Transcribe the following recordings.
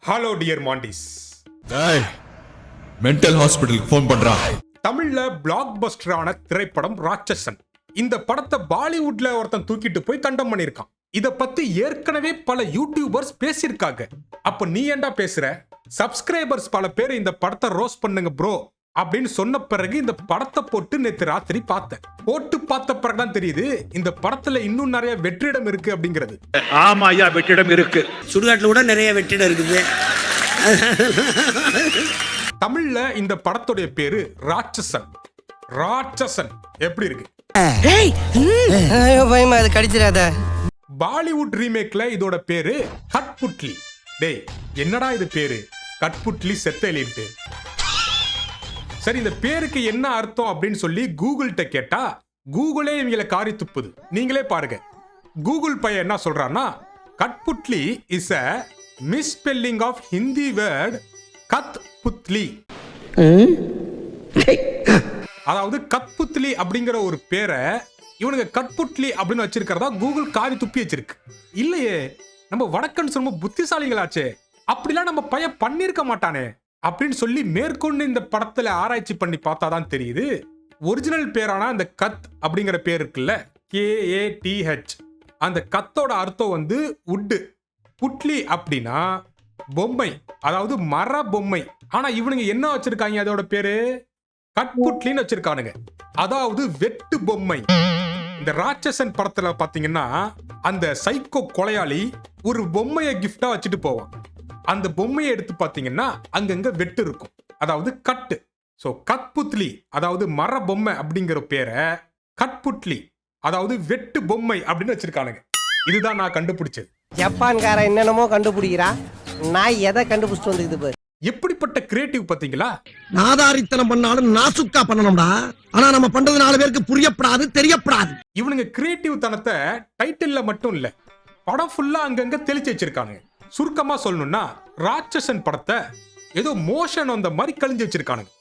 Hello dear mantis. Mental ஹாஸ்பிடலுக்கு phone பண்றா. தமிழ்ல பிளாக் பஸ்டரான திரைப்படம் ராட்சசன். இந்த படத்தை பாலிவுட்ல ஒருத்தன் தூக்கிட்டு போய் கண்டம் பண்ணிருக்கான். இத பத்தி ஏற்கனவே பல யூடியூபர்ஸ் பேசியிருக்காங்க. அப்ப நீ ஏன்டா பேசுற? சப்ஸ்கிரைபர்ஸ் பல பேர் இந்த படத்தை ரோஸ்ட் பண்ணுங்க ப்ரோ அப்படின்னு சொன்ன பிறகு இந்த படத்தை போட்டு நேத்து ராத்திரி பார்த்தேன். போட்டு பார்த்த பிறகுதான் தெரியுது இந்த படத்துல இன்னும் நிறைய வெற்றிடம் இருக்கு அப்படிங்கிறது. ஆமா ஐயா, வெற்றிடம் இருக்கு. சுடுகாட்டில் கூட நிறைய வெற்றிடம் இருக்குது. தமிழ்ல இந்த படத்துடைய பேரு ராட்சசன். ராட்சசன் எப்படி இருக்கு? பயமா அது கடிச்சிடாத. பாலிவுட் ரீமேக்ல இதோட பேரு கட்புட்லி. டேய் என்னடா இது பேரு? கட்புட்லி செத்தலிட்டு. சரி, இந்த பேருக்கு என்ன அர்த்தம் அப்படின்னு சொல்லி கூகுள்கிட்ட கேட்டா கூகுளே இவங்களை காரி துப்புது. நீங்களே பாருங்க. கூகுள் பையன் என்ன சொல்றான்னா, Cuttputlli is a misspelling of Hindi word Kathputli. அதாவது கத்புத்லி அப்படிங்கிற ஒரு பேரை இவனுங்க கட்புட்லி அப்படின்னு வச்சிருக்கிறதா கூகுள் காரி துப்பி வச்சிருக்கு. இல்லையே, நம்ம வடக்கன் ரொம்ப புத்திசாலிகளாச்சே, அப்படிலாம் நம்ம பையன் பண்ணிருக்க மாட்டானே அப்படின்னு சொல்லி மேற்கொண்டு இந்த படத்துல ஆராய்ச்சி பண்ணி பார்த்தாதான் தெரியுது ஒரிஜினல் பேரான அந்த கத் அப்படிங்கிற பேர் இருக்குல்ல, KATH, அந்த கத்தோட அர்த்தம் வந்து உட்டு. புட்லி அப்படின்னா பொம்மை, அதாவது மர பொம்மை. ஆனா இவனுங்க என்ன வச்சிருக்காங்க, அதோட பேரு கட்புட்லின்னு வச்சிருக்கானுங்க, அதாவது வெட்டு பொம்மை. இந்த ராட்சசன் படத்துல பாத்தீங்கன்னா அந்த சைக்கோ கொலையாளி ஒரு பொம்மையை கிஃப்டா வச்சுட்டு போவான். அந்த பொம்மையை எடுத்து பாத்தீங்கன்னா அங்கங்க வெட்டு இருக்கும், அதாவது கட்டு. சோ கட்புத்லி அதாவது மர பொம்மை அப்படிங்கிற பேரை கட்புட்லி அதாவது வெட்டு பொம்மை அப்படின்னு வச்சிருக்கானுங்க. இதுதான் நான் கண்டுபிடிச்சது. ஜப்பான்கார என்னென்னமோ கண்டுபிடிக்கிறா, நான் எதை கண்டுபிடிச்சிட்டு வந்துக்குது பாரு. எப்படிப்பட்ட கிரியேட்டிவ் பாத்தீங்களா? நாதாரித்தனம் பண்ணாலும் நாசுக்கா பண்ணணும்டா. ஆனா நம்ம பண்றது 4 பேருக்கு புரியப்படாது, தெரியப்படாது. இவனுங்க கிரியேட்டிவ் தனத்தை டைட்டில்ல மட்டும் இல்ல, படம் ஃபுல்லா அங்கங்க தெளிச்சு வச்சிருக்கானுங்க. சுருக்கமா சொல்லணும்னா ராட்சசன் படத்தை ஏதோ மோஷன் வந்த மாதிரி கழிஞ்சு வச்சிருக்கானுங்க.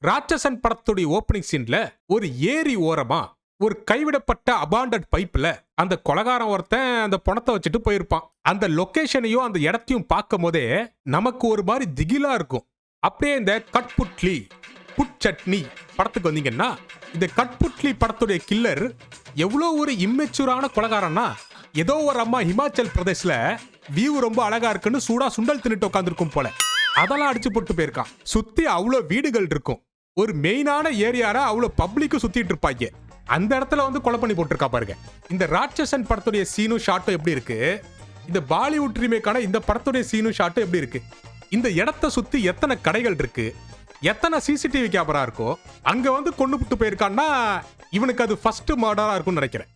ராட்சசன் படத்துடைய ஓபனிங் சீன்ல ஒரு ஏரி ஓரமா ஒரு கைவிடப்பட்ட அபாண்டட் பைப்ல அந்த கொலகாரம் ஒருத்தன் அந்த பணத்தை வச்சுட்டு போயிருப்பான். அந்த லொகேஷனையும் அந்த இடத்தையும் பார்க்கும் போதே நமக்கு ஒரு மாதிரி திகிலா இருக்கும். அப்படியே இந்த கட்புட்லி புட் சட்னி படத்துக்கு வந்தீங்கன்னா இந்த கட்புட்லி படத்துடைய கில்லர் எவ்வளோ ஒரு இம்மெச்சூரான கொலகாரன்னா, ஏதோ ஒரு அம்மா ஹிமாச்சல் பிரதேஷ்ல வியூ ரொம்ப அழகா இருக்குன்னு சூடா சுண்டல் தின்னுட்டு உட்காந்துருக்கும் போல அதெல்லாம் அடிச்சு போட்டு போயிருக்கான். சுத்தி அவ்வளோ வீடுகள் இருக்கும், ஒரு மெயினான ஏரியால அவ்வளோ பப்ளிக்கும் சுத்திட்டு இருப்பாங்க. அந்த இடத்துல வந்து கொலை பண்ணி போட்டிருக்கா பாருங்க. இந்த ராட்சசன் படத்துடைய சீனும் ஷாட்டும் எப்படி இருக்கு, இந்த பாலிவுட் ரீமேக்கான இந்த படத்துடைய சீனும் ஷாட்டும் எப்படி இருக்கு, இந்த இடத்தை சுத்தி எத்தனை கடைகள் இருக்கு, எத்தனை சிசிடிவி கேமரா இருக்கோ, அங்க வந்து கொண்டு விட்டு போயிருக்கான்னா இவனுக்கு அது ஃபர்ஸ்ட் மர்டரா இருக்கும்னு நினைக்கிறேன்.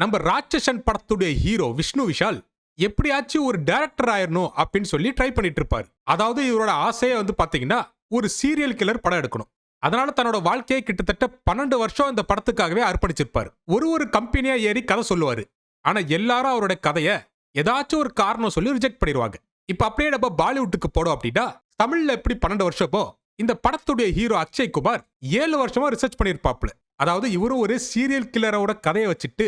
நம்ம ராட்சசன் படத்துடைய ஹீரோ விஷ்ணு விஷால் எப்படியாச்சும் ஒரு டைரக்டர் ஆயிரணும் அப்படின்னு சொல்லி ட்ரை பண்ணிட்டு இருப்பாரு. அதாவது இவரோட ஆசையை வந்து பாத்தீங்கன்னா ஒரு சீரியல் கில்லர் படம் எடுக்கணும். அதனால தன்னோட வாழ்க்கையை கிட்டத்தட்ட 12 வருஷம் இந்த படத்துக்காகவே அர்ப்பணிச்சிருப்பாரு. ஒரு கம்பெனியா ஏறி கதை சொல்லுவாரு. ஆனா எல்லாரும் அவரோட கதையை ஏதாச்சும் ஒரு காரணம் சொல்லி ரிஜெக்ட் பண்ணிடுவாங்க. இப்ப அப்படியே நம்ம பாலிவுட்டுக்கு போடும் அப்படின்னா தமிழ்ல எப்படி 12 வருஷமோ இந்த படத்துடைய ஹீரோ அக்ஷய் குமார் 7 வருஷமா ரிசர்ச் பண்ணிருப்பாப்ல. அதாவது இவரும் ஒரு சீரியல் கில்லரோட கதையை வச்சுட்டு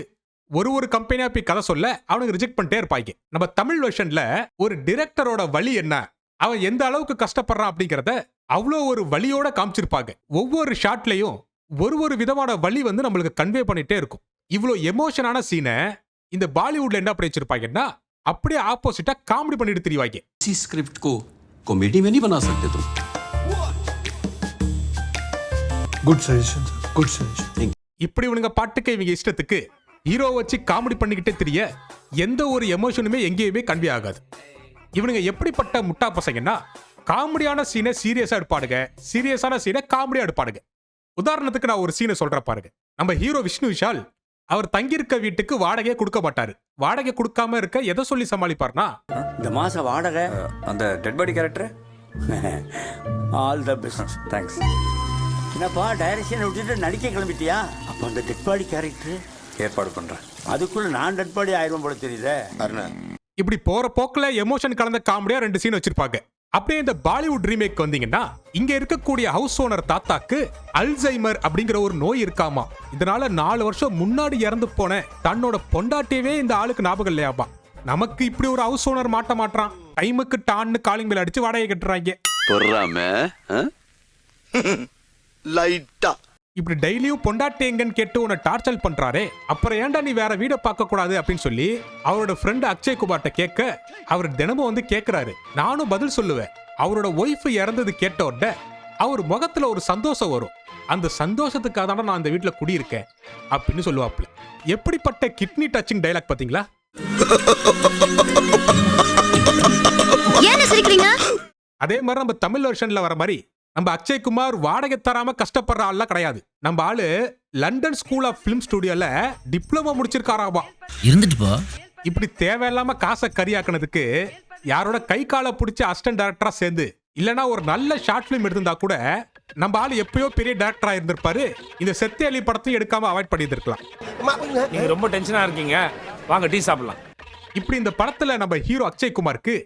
ஒரு கம்பெனியா போய் கதை சொல்ல அவனுக்கு ரிஜெக்ட் பண்ணிட்டே இருப்பாங்க. நம்ம தமிழ் வெர்ஷன்ல ஒரு டிரெக்டரோட வழி என்ன, அவன் எந்த அளவுக்கு கஷ்டப்படுறான் அப்படிங்கறத அவ்வளோ ஒரு வழியோட காமிச்சிருப்பாங்க. ஒவ்வொரு ஷாட்லயும் ஒரு விதமான வழி வந்து நம்மளுக்கு கன்வே பண்ணிட்டே இருக்கும். இவ்வளோ எமோஷனான சீனை இந்த பாலிவுட்ல என்ன பண்ணி வச்சிருப்பாங்கன்னா அப்படியே ஆப்போசிட்டா காமெடி பண்ணிட்டு தெரிவாங்க. इसी स्क्रिप्ट को कॉमेडी में नहीं बना सकते तुम? Good suggestion sir, good suggestion. இப்படி இவனுங்க பாட்டுக்கு இவங்க இஷ்டத்துக்கு ஹீரோ வச்சு காமெடி பண்ணிக்கிட்டே தெரிய எந்த ஒரு எமோஷனுமே எங்கேயுமே கன்வே ஆகாது. இவனுங்க எப்படிப்பட்ட முட்டா பசங்கன்னா காமெடியான சீனை சீரியஸா எடுப்பாடுங்க, சீரியஸான சீனை காமெடியா எடுப்பாடுங்க. உதாரணத்துக்கு நான் ஒரு சீனை சொல்றேன் பாருங்க. நம்ம ஹீரோ விஷ்ணு விஷால் அவர் தங்கியிருக்க வீட்டுக்கு வாடகையே கொடுக்க மாட்டாரு. வாடகை கொடுக்காம இருக்க எதை சொல்லி சமாளிப்பார்னா, இந்த மாசம் வாடகை அந்த dead body character all the best, thanks. என்னப்பா டைரக்ஷனை விட்டுட்டு நடிக்க கிளம்பிட்டியா? அப்போ அந்த டெட் பாடி கேரக்டர் ஏற்பாடு பண்றேன். அதுக்குள்ள நான் டெட் பாடி ஆயிரம் போல தெரியுதே. இப்படி போற போக்குல எமோஷன் கலந்த காமெடியா 2 சீன் வச்சிருப்பாங்க. அப்படியே இந்த பாலிவுட் ரீமேக் வந்தீங்கன்னா இங்க இருக்கக்கூடிய ஹவுஸ் ஓனர் தாத்தாக்கு அல்சைமர் அப்படிங்கிற ஒரு நோய் இருக்காமா. இதனால 4 வருஷம் முன்னாடி இறந்து போன தன்னோட பொண்டாட்டியவே இந்த ஆளுக்கு ஞாபகம் இல்லையாப்பா. நமக்கு இப்படி ஒரு ஹவுஸ் ஓனர் மாட்ட மாட்டான். டைமுக்கு டான்னு காலிங் பெல் அடிச்சு வாடகை கட்டுறாங்க. இப்படி டெய்லியும் பொண்டாட்டி எங்கன்னு கேட்டு உன்னை டார்ச்சர் பண்றாரே, அப்புறம் ஏன்டா நீ வேற வீட பார்க்க கூடாது அப்படின்னு சொல்லி அவரோட ஃப்ரெண்ட் அக்ஷய் குமார்ட்ட கேட்க அவர் தினமும் வந்து கேட்கிறாரு. நானும் பதில் சொல்லுவேன். அவரோட ஒய்ஃப் இறந்தது கேட்ட உடனே அவர் முகத்துல ஒரு சந்தோஷம் வரும். அந்த சந்தோஷத்துக்காக தான் நான் அந்த வீட்டுல குடியிருக்கேன் அப்படின்னு சொல்லுவாப்ல. எப்படிப்பட்ட கிட்னி டச்சிங் டைலாக் பாத்தீங்களா? அதே மாதிரி நம்ம தமிழ் வெர்ஷன்ல வர மாதிரி நம்ம அக்ஷய் குமார் வாடகை தராம கஷ்டப்படுற ஆள்லாம் கிடையாது. நம்ம ஆளு லண்டன் ஸ்கூல் ஆஃப் பிலிம் ஸ்டுடியோல டிப்ளமோ முடிச்சிருக்காராவா. இருந்துட்டு போ. இப்படி தேவையில்லாம காசை கரியாக்குனதுக்கு யாரோட கை காலை பிடிச்ச அசிஸ்டன்ட் டைரக்டரா சேர்ந்து இல்லனா ஒரு நல்ல ஷார்ட் பிலிம் எடுத்திருந்தா கூட நம்ம ஆளு எப்பயோ பெரிய டைரக்டரா இருந்திருப்பாரு. இந்த செத்தேலி படத்தையும் எடுக்காம அவாய்ட் பண்ணிட்டு இருக்கலாம். நீங்க ரொம்ப டென்ஷனா இருக்கீங்க, வாங்க டீ சாப்பிடலாம். இப்படி இந்த படத்துல நம்ம ஹீரோ அக்ஷய் குமாருக்கு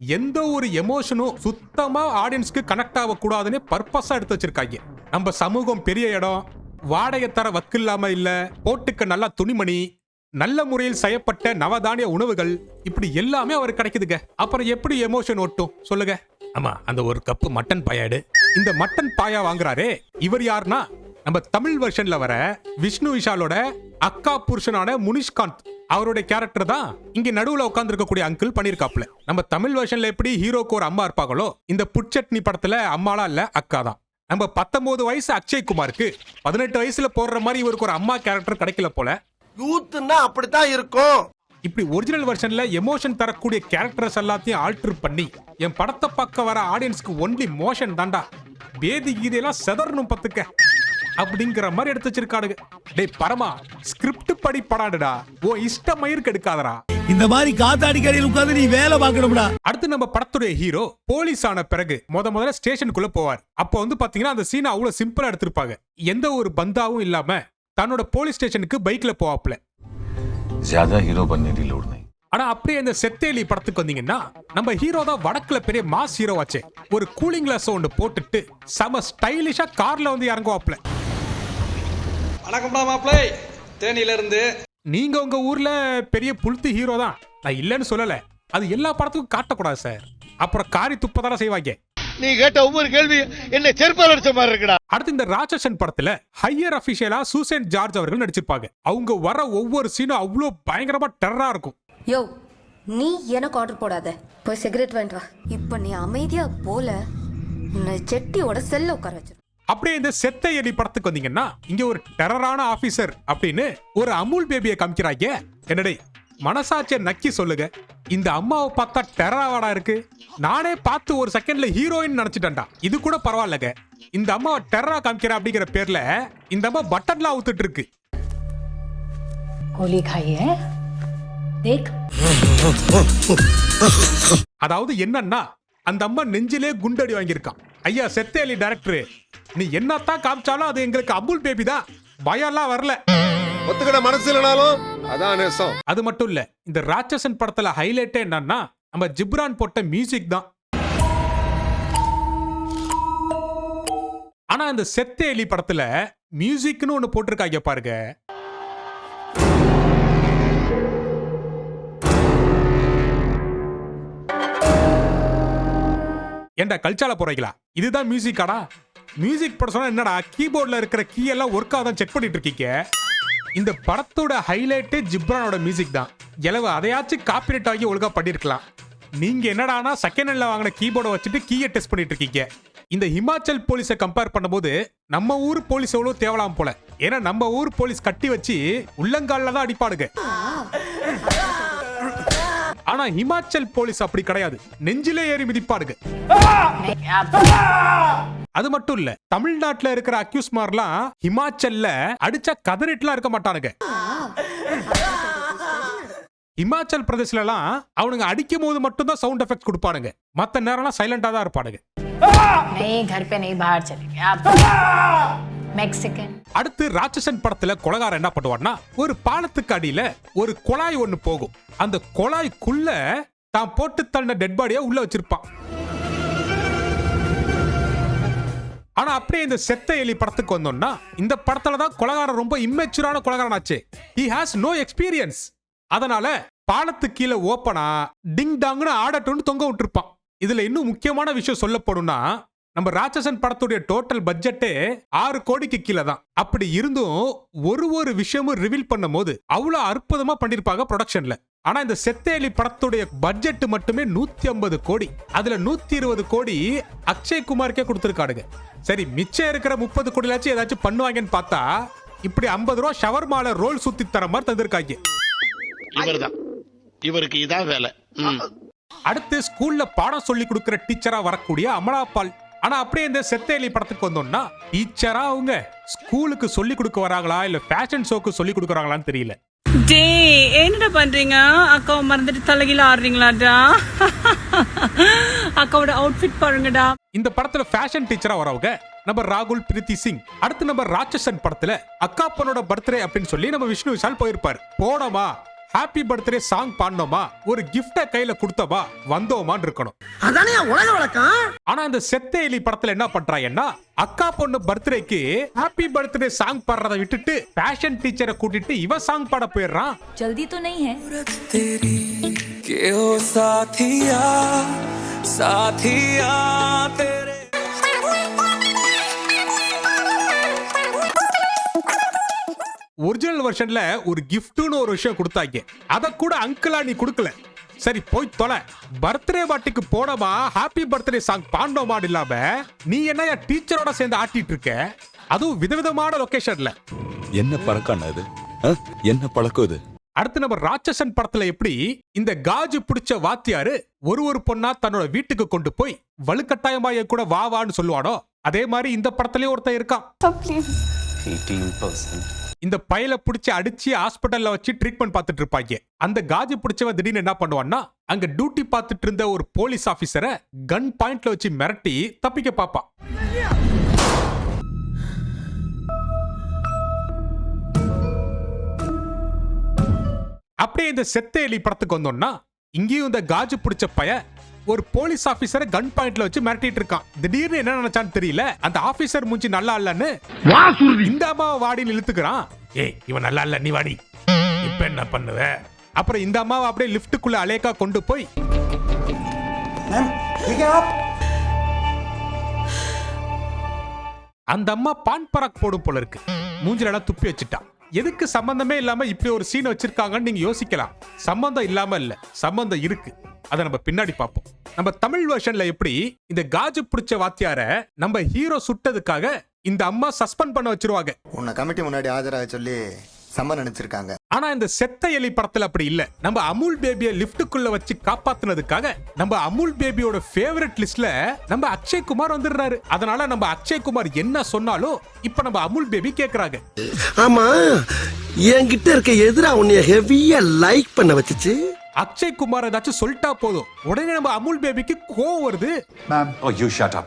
எந்த ஒரு எமோஷனும் சுத்தமா ஆடியன்ஸ்க்கு கனெக்ட் ஆக கூடாதுன்னு பர்பஸா எடுத்து வச்சிருக்காங்க. நம்ம சமூகம் பெரிய இடம், வாடகை தர வக்கு இல்லாம இல்ல, போட்டுக்க நல்லா துணிமணி, நல்ல முறையில் செய்யப்பட்ட நவதானிய உணவுகள், இப்படி எல்லாமே அவருக்கு கிடைக்குதுங்க. அப்புறம் எப்படி எமோஷன் ஓட்டும் சொல்லுங்க? ஆமா, அந்த ஒரு கப்பு மட்டன் பாயாடு. இந்த மட்டன் பாயா வாங்குறாரே இவர் யாருன்னா நம்ம தமிழ் வெர்ஷன்ல வர விஷ்ணு விஷாலோட அக்கா புருஷனான முனிஷ்காந்த். அவருடைய கேரக்டர் தான் இங்க நடுவுல உட்கார்ந்து இருக்கக்கூடிய அங்கிள் பண்ணிருக்காப்ல. நம்ம தமிழ் வெர்ஷன்ல எப்படி ஹீரோக்கு ஒரு அம்மா இருப்பாங்களோ, இந்த புட்சட்னி படத்துல அம்மாலாம் இல்ல, அக்கா தான். நம்ம 19 வயசு அக்ஷய் குமாருக்கு 18 வயசுல போடுற மாதிரி இவருக்கு ஒரு அம்மா கேரக்டர் கிடைக்கல போல. யூத்னா அப்படித்தான் இருக்கும். இப்படி ஒரிஜினல் வெர்ஷன்ல எமோஷன் தரக்கூடிய கேரக்டர்ஸ் எல்லாத்தையும் ஆல்டர் பண்ணி என் படத்தை பார்க்க வர ஆடியன்ஸ்க்கு ஒன்லி மோஷன் தாண்டா, பேதி கீதையெல்லாம் செதறணும் பத்துக்க அப்படிங்கிற மாதிரி எடுத்து வச்சிருக்கானுங்க. டேய் பரமா, ஸ்கிரிப்ட் படி படாடுடா, ஓ இஷ்ட மயிருக்கு எடுக்காதடா. இந்த மாதிரி காத்தாடி கடையில் உட்கார்ந்து நீ வேலை பார்க்கணும்டா. அடுத்து நம்ம படத்துடைய ஹீரோ போலீஸ் ஆன பிறகு முதல்ல ஸ்டேஷனுக்குள்ள போவார். அப்போ வந்து பாத்தீங்கன்னா அந்த சீனை அவ்வளவு சிம்பிளா எடுத்திருப்பாங்க. எந்த ஒரு பந்தாவும் இல்லாம தன்னோட போலீஸ் ஸ்டேஷனுக்கு பைக்ல போவாப்ல. ஹீரோ பண்ணி லோட் नहीं. ஆனா அப்படியே இந்த செத்தேலி படத்துக்கு வந்தீங்கன்னா நம்ம ஹீரோ தான் வடக்குல பெரிய மாஸ் ஹீரோ ஆச்சே. ஒரு கூலிங் கிளாஸ் ஒன்று போட்டுட்டு செம ஸ்டைலிஷா கார்ல வந்து இறங்குவாப்ல. வணக்கம்டா மாப்ளை, தேனியில இருந்து. நீங்க உங்க ஊர்ல பெரிய புல்தி ஹீரோ தான், நான் இல்லன்னு சொல்லல. அது எல்லா படத்துக்கும் காட்டக்கூடாது சார். அப்புறம் காரி துப்பதான செய்வாங்க. நீ கேட்ட ஒவ்வொரு கேள்வி என்ன செருப்பால் அடிச்ச மாதிரி இருக்குடா. அடுத்து இந்த ராட்சசன் படத்துல ஹையர் அபிஷியலா சூசன் ஜார்ஜ் அவர்கள் நடிச்சிருப்பாங்க. அவங்க வர ஒவ்வொரு சீனும் அவ்வளோ பயங்கரமா டெரரா இருக்கும். யோ, நீ எனக்கு ஆர்டர் போடாத, போய் சிகரெட் வாங்கிட்டு வா. இப்ப நீ அமைதியா போல உன்னை செட்டியோட செல்ல உட்கார வச்சிரு. அப்படியே இந்த செத்த எலி படத்துக்கு வந்தீங்கன்னா இங்க ஒரு டெரரான ஆபீசர் அப்படின்னு ஒரு அமுல் பேபியை காமிக்கிறாங்க. என்னடே மனசாட்சிய நக்கி சொல்லுங்க, இந்த அம்மாவை பார்த்தா டெரராவாடா இருக்கு. நானே பார்த்து ஒரு செகண்ட்ல ஹீரோயின் நினைச்சிட்டேன்டா. இது கூட பரவாயில்லங்க, இந்த அம்மாவை டெரரா காமிக்கிற அப்படிங்கிற பேர்ல இந்த அம்மா பட்டன்லாம் ஊத்துட்டு இருக்கு. கோலி காயே தேக். அதாவது என்னன்னா அந்த அம்மா நெஞ்சிலே குண்டடி வாங்கியிருக்கான். ஐயா செத்தேலி டைரக்டர், நீ என்னத்தான் காமிச்சாலும் அது எங்களுக்கு அமுல் பேபி தான், பயம்லாம் வரல. ஒத்துக்கிட மனசு இல்லனாலும் அதான் நேசம். அது மட்டும் இல்ல, இந்த ராட்சசன் படத்துல ஹைலைட்டே என்னன்னா நம்ம ஜிப்ரான் போட்ட மியூசிக் தான். ஆனா இந்த செத்தேலி படத்துல மியூசிக்னு ஒண்ணு போட்டிருக்காங்க பாருங்க. ஏண்டா கல்ச்சால போறீங்களா? இதுதான் மியூசிக்காடா? மியூசிக் படம் சொன்னா என்னடா, கீபோர்ட்ல இருக்கிற கீ எல்லாம் ஒர்க் ஆகுதான் செக் பண்ணிட்டு இருக்கீங்க. இந்த படத்தோட ஹைலைட்டே ஜிப்ரானோட மியூசிக் தான். எலவு அதையாச்சும் காப்பிரைட் ஆகி ஒழுங்கா பண்ணிருக்கலாம். நீங்க என்னடானா செகண்ட் ஹேண்ட்ல வாங்கின கீபோர்டை வச்சுட்டு கீயை டெஸ்ட் பண்ணிட்டு இருக்கீங்க. இந்த ஹிமாச்சல் போலீஸை கம்பேர் பண்ணும்போது நம்ம ஊர் போலீஸ் எவ்வளவு தேவலாம் போல. ஏன்னா நம்ம ஊர் போலீஸ் கட்டி வச்சு உள்ளங்கால்ல தான் அடிப்பாடுங்க. ஆனா ஹிமாச்சல் போலீஸ் அப்படி கிடையாது, நெஞ்சிலே ஏறி மிதிப்பாடுங்க. அது மட்டும் இல்ல, தமிழ்நாட்டுல இருக்கிற அக்யூஸ் மாதிரிலாம் ஹிமாச்சல்ல அடிச்சா கதறிட்டுலாம் இருக்க மாட்டானுங்க. ஹிமாச்சல் பிரதேஷ்ல எல்லாம் அவனுங்க அடிக்கும் போது மட்டும் தான் சவுண்ட் எஃபெக்ட் கொடுப்பானுங்க, மத்த நேரம்லாம் சைலண்டா தான் இருப்பானுங்க. அடுத்து ராட்சசன் படத்துல கொலகாரன் என்ன பண்ணுவான்னா, ஒரு பாலத்துக்கு அடியில ஒரு குழாய் ஒண்ணு போகும். அந்த குழாய்க்குள்ள தான் போட்டு தள்ள டெட் பாடியா உள்ள வச்சிருப்பான். ஆனா அப்படியே இந்த செத்த எலி படத்துக்கு வந்தோம்னா இந்த படத்துல தான் கொலகாரன் ரொம்ப இம்மெச்சூரான கொலகாரன் ஆச்சு. he has no experience. அதனால பாலத்துக்கு கீழே ஓப்பனா டிங் டாங்னு ஆடட்டும்னு தொங்க விட்டுருப்பான். இதுல இன்னும் முக்கியமான விஷயம் சொல்ல போனா நம்ம ராட்சசன் படத்துடைய டோட்டல் பட்ஜெட்டே 6 கோடிக்கு கீழே தான். அப்படி இருந்தும் ஒரு விஷயமும் ரிவீல் பண்ணும் போது அவ்வளவு அற்புதமா பண்ணிருப்பாங்க ப்ரொடக்ஷன்ல. ஆனா இந்த செத்தேலி படத்துடைய பட்ஜெட் மட்டுமே 150 கோடி. அதுல 120 கோடி அக்ஷய் குமாருக்கே கொடுத்திருக்காடுங்க. சரி, மிச்சம் இருக்கிற 30 கோடிலாச்சும் ஏதாச்சும் பண்ணுவாங்கன்னு பார்த்தா இப்படி 50 ரூபா ஷவர்மால ரோல் சுத்தி தர மாதிரி தந்திருக்காங்க. இவர்தான், இவருக்கு இதான் வேலை. அடுத்து ஸ்கூல்ல பாடம் சொல்லி கொடுக்கிற டீச்சரா வரக்கூடிய அமலாபால். ஆனா அப்படியே இந்த செத்தேலி படத்துக்கு வந்தோம்னா டீச்சரா அவங்க ஸ்கூலுக்கு சொல்லி கொடுக்க வராங்களா இல்ல ஃபேஷன் ஷோக்கு சொல்லி கொடுக்கறாங்களான்னு தெரியல. என்னடா பண்றீங்க? அக்காவை மறந்துட்டு தலைகீழ ஆடுறீங்களாடா? அக்காவோட அவுட்ஃபிட் பாருங்கடா. இந்த படத்துல ஃபேஷன் டீச்சரா வரவங்க நம்ம ராகுல் பிரீத்தி சிங். அடுத்து நம்ம ராட்சசன் படத்துல அக்கா பொண்ணோட பர்த்டே அப்படின்னு சொல்லி நம்ம விஷ்ணு விஷால் போயிருப்பாரு. போனோமா, ஹாப்பி பர்த்டே சாங் பாடணுமா, ஒரு கிஃப்ட கையில கொடுத்தமா, வந்தோமான்னு இருக்கணும். அதானே உலக வழக்கம். ஆனா இந்த செத்த எலி படத்துல என்ன பண்றாங்கன்னா அக்கா பொண்ணு பர்த்டேக்கு ஹாப்பி பர்த்டே சாங் பாடுறதை விட்டுட்டு ஃபேஷன் டீச்சரை கூட்டிட்டு இவ சாங் பாட போயிடுறான். ஜல்தி तो नहीं है के हो साथिया साथिया तेरे ஒரிஜினல் வெர்ஷன்ல ஒரு கிஃப்ட்னு ஒரு விஷயம் கொடுத்தாங்க. அத கூட அங்கிளா நீ கொடுக்கல. சரி போய் தொலை. பர்த்டே பார்ட்டிக்கு போனோமா, ஹாப்பி பர்த்டே சாங் பாண்டோமா இல்லாம நீ என்னையா டீச்சரோட சேர்ந்து ஆட்டிட்டு இருக்க? அதுவும் விதவிதமான லொகேஷன்ல. என்ன பழக்கம் இது? என்ன பழக்கம் இது? அடுத்து நம்ம ராட்சசன் படத்துல எப்படி இந்த காஜு பிடிச்ச வாத்தியாரு ஒரு பொண்ணா தன்னோட வீட்டுக்கு கொண்டு போய் வலுக்கட்டாயமா என் கூட வான்னு சொல்லுவானோ அதே மாதிரி இந்த படத்துலயும் ஒருத்தன் இருக்கான். இந்த பையல பிடிச்சி அடிச்சு ஹாஸ்பிட்டல்ல வச்சு ட்ரீட்மெண்ட் பார்த்துட்டு இருப்பாங்க. அந்த காஜு பிடிச்சவன் திடீர்னு என்ன பண்ணுவான்னா அங்க டியூட்டி பார்த்துட்டு இருந்த ஒரு போலீஸ் ஆபீசரை கன் பாயிண்ட்ல வச்சு மிரட்டி தப்பிக்க பாப்பான். அப்படியே இந்த செத்த எலி படத்துக்கு வந்தோம்னா இங்கேயும் இந்த காஜு பிடிச்ச பைய ஒரு போலீஸ் ஆபீசரை கன் பாயிண்ட்ல வச்சு மிரட்டிட்டு இருக்கான். திடீர்னு என்ன நினைச்சான்னு தெரியல, அந்த ஆபீசர் மூஞ்சி நல்லா இல்லன்னு இந்த அம்மாவை வாடின்னு இழுத்துக்கிறான். ஏய் இவன் நல்லா இல்ல, நீ வாடி, இப்ப என்ன பண்ணுவ? அப்புறம் இந்த அம்மாவை அப்படியே லிப்டுக்குள்ள அலேக்கா கொண்டு போய் அந்த அம்மா பான் பராக் போடும் போல இருக்கு. மூஞ்சில துப்பி வச்சுட்டான். எதுக்கு சம்பந்தமே இல்லாம இப்படி ஒரு சீன் வச்சிருக்காங்கன்னு நீங்க யோசிக்கலாம். சம்பந்தம் இல்லாம இல்ல, சம்பந்தம் இருக்கு. அதை நம்ம பின்னாடி பார்ப்போம். நம்ம தமிழ் வெர்ஷன்ல எப்படி இந்த காஜு பிடிச்ச வாத்தியார நம்ம ஹீரோ சுட்டதுக்காக இந்த அம்மா சஸ்பெண்ட் பண்ண வச்சிருவாங்க. உன்னை கமிட்டி முன்னாடி ஆஜராக சொல்லி சம்மன் அனுப்பிச்சிருக்காங்க. ஆனா இந்த செத்த எலி படத்துல அப்படி இல்ல. நம்ம அமுல் பேபியை லிப்டுக்குள்ள வச்சு காப்பாத்துனதுக்காக நம்ம அமுல் பேபியோட ஃபேவரட் லிஸ்ட்ல நம்ம அக்ஷய் குமார் வந்துடுறாரு. அதனால நம்ம அக்ஷய் குமார் என்ன சொன்னாலும் இப்ப நம்ம அமுல் பேபி கேக்குறாங்க. ஆமா, என்கிட்ட இருக்க எதிரா உன்னைய ஹெவியா லைக் பண்ண வச்சுச்சு. அக்ஷய் குமார் ஏதாச்சும் சொல்லிட்டா போதும் உடனே நம்ம அமுல் பேபிக்கு கோவம் வருது. You shut up.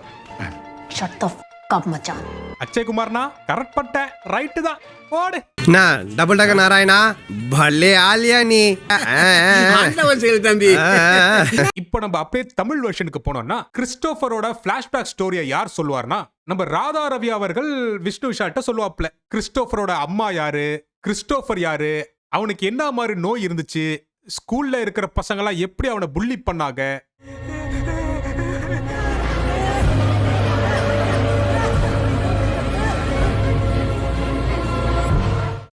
Shut the fuck up மச்சான். அக்ஷய் குமார்னா கரெக்ட் பட்ட ரைட் தான் போடு. நான் டபுள் டக்க நாராயணா பல்லே ஆலியா நீ தம்பி. இப்போ நம்ம அப்படியே தமிழ் வெர்ஷனுக்கு போனோம்னா கிறிஸ்டோபரோட பிளாஷ்பேக் ஸ்டோரியை யார் சொல்லுவார்னா நம்ம ராதா ரவி அவர்கள் விஷ்ணு விஷால்ட்ட சொல்லுவாப்ல. கிறிஸ்டோபரோட அம்மா யாரு, கிறிஸ்டோபர் யாரு, அவனுக்கு என்ன மாதிரி நோய் இருந்துச்சு, ஸ்கூல்ல இருக்கிற பசங்களாம் எப்படி அவனை புள்ளி பண்ணாங்க.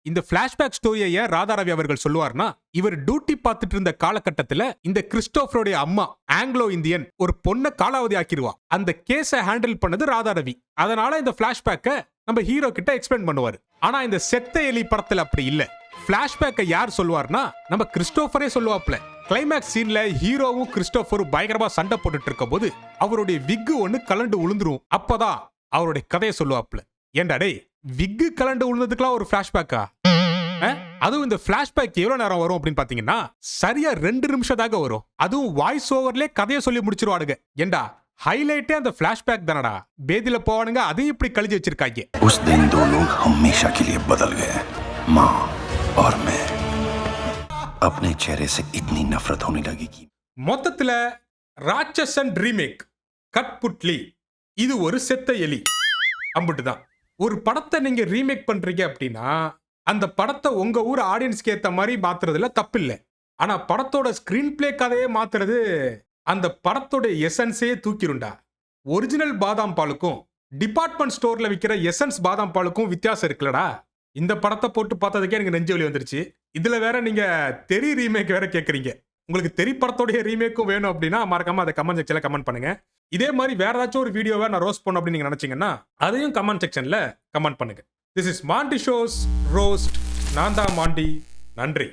இந்த பிளாஷ்பேக் ஸ்டோரியை ஏன் ராதாரவி அவர்கள் சொல்லுவார்னா இவர் டியூட்டி பார்த்துட்டு இருந்த காலகட்டத்துல இந்த கிறிஸ்டோபருடைய அம்மா ஆங்கிலோ இந்தியன் ஒரு பொண்ணை காலாவதி ஆக்கிடுவா. அந்த கேஸை ஹேண்டில் பண்ணது ராதாரவி. அதனால இந்த பிளாஷ்பேக்கை நம்ம ஹீரோ கிட்ட எக்ஸ்பிளைன் பண்ணுவாரு. ஆனா இந்த செத்த எலி படத்துல அப்படி இல்ல. பிளாஷ்பேக்கை யார் சொல்லுவார்னா நம்ம கிறிஸ்டோபரே சொல்லுவாப்ல. கிளைமேக்ஸ் சீன்ல ஹீரோவும் கிறிஸ்டோபரும் பயங்கரமா சண்டை போட்டுட்டு இருக்கும் போது அவருடைய விக்கு ஒண்ணு கலண்டு உளுந்துரும். அப்பதான் அவருடைய கதையை சொல்லுவாப்ல. ஏண்டா டேய், விக்கு கலண்டு உளுந்ததுக்கெல்லாம் ஒரு பிளாஷ்பேக்கா? அதுவும் இந்த பிளாஷ்பேக் எவ்வளவு நேரம் வரும் அப்படின்னு பாத்தீங்கன்னா சரியா 2 நிமிஷம் தாங்க வரும். அதுவும் வாய்ஸ் ஓவர்லயே கதையை சொல்லி முடிச்சிருவானுங்க. ஏண்டா ஹைலைட்டே அந்த பிளாஷ்பேக் தானடா. பேதியில போவானுங்க, அதையும் இப்படி கழிச்சு வச்சிருக்காங்க. उस दिन दो लोग हमेशा के लिए बदल गए, माँ और मैं. अपने चेहरे से इतनी नफरत होने लगी कि மொத்தத்துல ராட்சசன் ரீமேக் கட்புட்லி இது ஒரு செத்த எலி. அம்பிட்டு தான். ஒரு படத்தை நீங்க ரீமேக் பண்றீங்க அப்படின்னா அந்த படத்தை உங்க ஊர் ஆடியன்ஸ்க்கு ஏத்த மாதிரி மாத்துறதுல தப்பு இல்லை. ஆனா படத்தோட ஸ்கிரீன் பிளே கதையே மாத்துறது அந்த படத்தோட எசன்ஸே தூக்கிருண்டா. ஒரிஜினல் பாதாம் பாலுக்கும் டிபார்ட்மெண்ட் ஸ்டோர்ல விற்கிற எசன்ஸ் பாதாம் பாலுக்கும் வித்தியாசம் இருக்குல்லடா. இந்த படத்தை போட்டு பார்த்ததுக்கே எனக்கு நெஞ்சு வலி வந்துருச்சு. இதுல வேற நீங்க தெரி ரீமேக் வேற கேக்குறீங்க. உங்களுக்கு தெரி படத்தோடைய ரீமேக்கும் வேணும் அப்படின்னா மறக்காம அதை கமெண்ட் செக்ஷன்ல கமெண்ட் பண்ணுங்க. இதே மாதிரி வேற ஏதாச்சும் ஒரு வீடியோவை நான் ரோஸ்ட் பண்ணணும் அப்படின்னு நீங்க நினைச்சீங்கன்னா அதையும் கமெண்ட் செக்ஷன்ல கமெண்ட் பண்ணுங்க. This is Monty shows roast. நான் தான் மாண்டி. நன்றி.